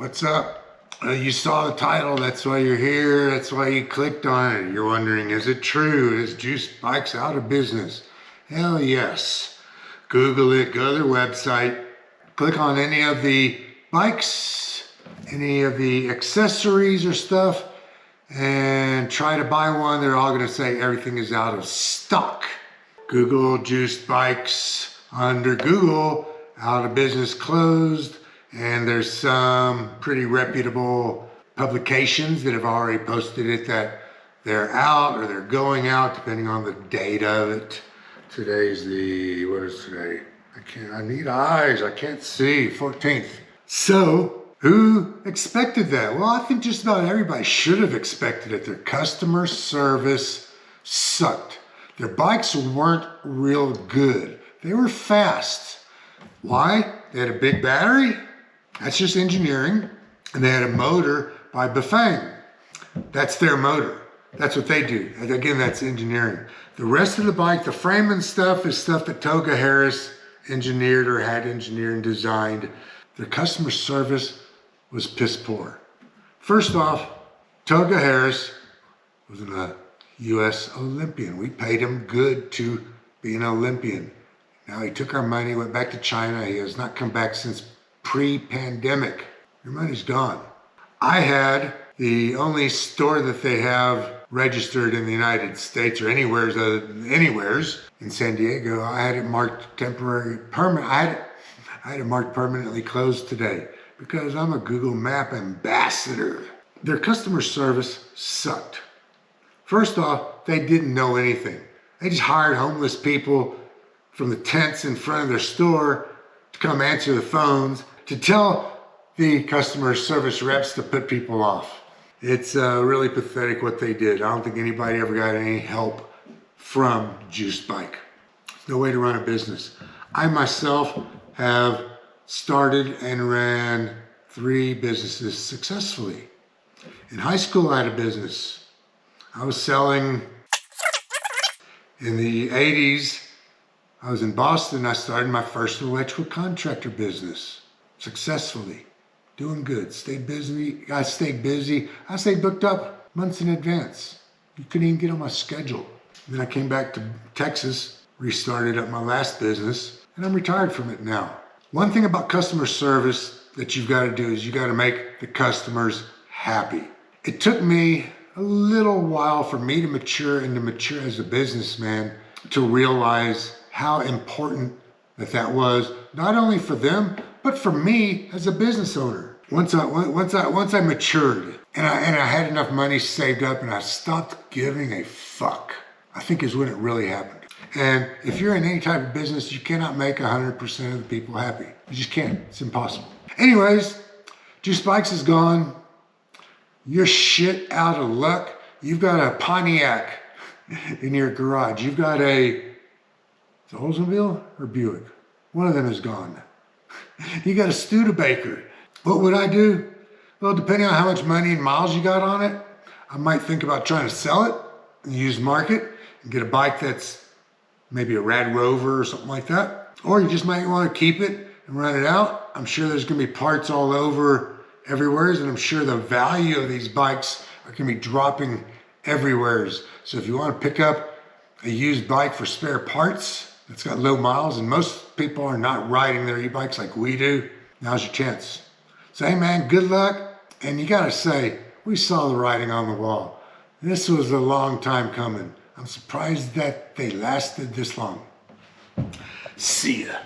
What's up? You saw the title, that's why you're here, that's why you clicked on it. You're wondering, is it true? Is JUICeD out of business? Hell yes. Google it, go to their website, click on any of the bikes, any of the accessories or stuff, and try to buy one. They're all gonna say everything is out of stock. Google JUICeD bikes under Google, out of business, closed. And there's some pretty reputable publications that have already posted it that they're out or they're going out, depending on the date of it. Today's the, what is today? I need eyes, I can't see, 14th. So, who expected that? Well, I think just about everybody should have expected it. Their customer service sucked. Their bikes weren't real good. They were fast. Why? They had a big battery. That's just engineering. And they had a motor by BIKeS. That's their motor. That's what they do. And again, that's engineering. The rest of the bike, the frame and stuff, is stuff that Toga engineered or had engineered and designed. Their customer service was piss poor. First off, Toga was a U.S. Olympian. We paid him good to be an Olympian. Now he took our money, went back to China. He has not come back since pre-pandemic. Your money's gone. I had the only store that they have registered in the United States or anywheres in San Diego. I had it marked permanent. I had it marked permanently closed today because I'm a Google Map ambassador. Their customer service sucked. First off, they didn't know anything. They just hired homeless people from the tents in front of their store to come answer the phones, to tell the customer service reps to put people off. It's really pathetic what they did. I don't think anybody ever got any help from JUICeD. There's no way to run a business. I myself have started and ran 3 businesses successfully. In high school, I had a business. I was selling in the 80s. I was in Boston. I started my first electrical contractor business successfully, doing good. Stayed busy. I stayed busy. I stayed booked up months in advance. You couldn't even get on my schedule. Then I came back to Texas, restarted up my last business, and I'm retired from it now. One thing about customer service that you've got to do is you got to make the customers happy. It took me a little while for me to mature and to mature as a businessman to realize how important that was, not only for them, but for me as a business owner. Once I matured and I had enough money saved up and I stopped giving a fuck, I think is when it really happened. And if you're in any type of business, you cannot make 100% of the people happy. You just can't, it's impossible. Anyways, JUICeD is gone. You're shit out of luck. You've got a Pontiac in your garage. You've got a Oldsmobile or Buick? One of them is gone. You got a Studebaker. What would I do? Well, depending on how much money and miles you got on it, I might think about trying to sell it in the used market and get a bike that's maybe a Rad Rover or something like that. Or you just might want to keep it and run it out. I'm sure there's going to be parts all over everywhere, and I'm sure the value of these bikes are going to be dropping everywhere. So if you want to pick up a used bike for spare parts, it's got low miles, and most people are not riding their e-bikes like we do. Now's your chance. So hey man, good luck. And you gotta say, we saw the writing on the wall. This was a long time coming. I'm surprised that they lasted this long. See ya.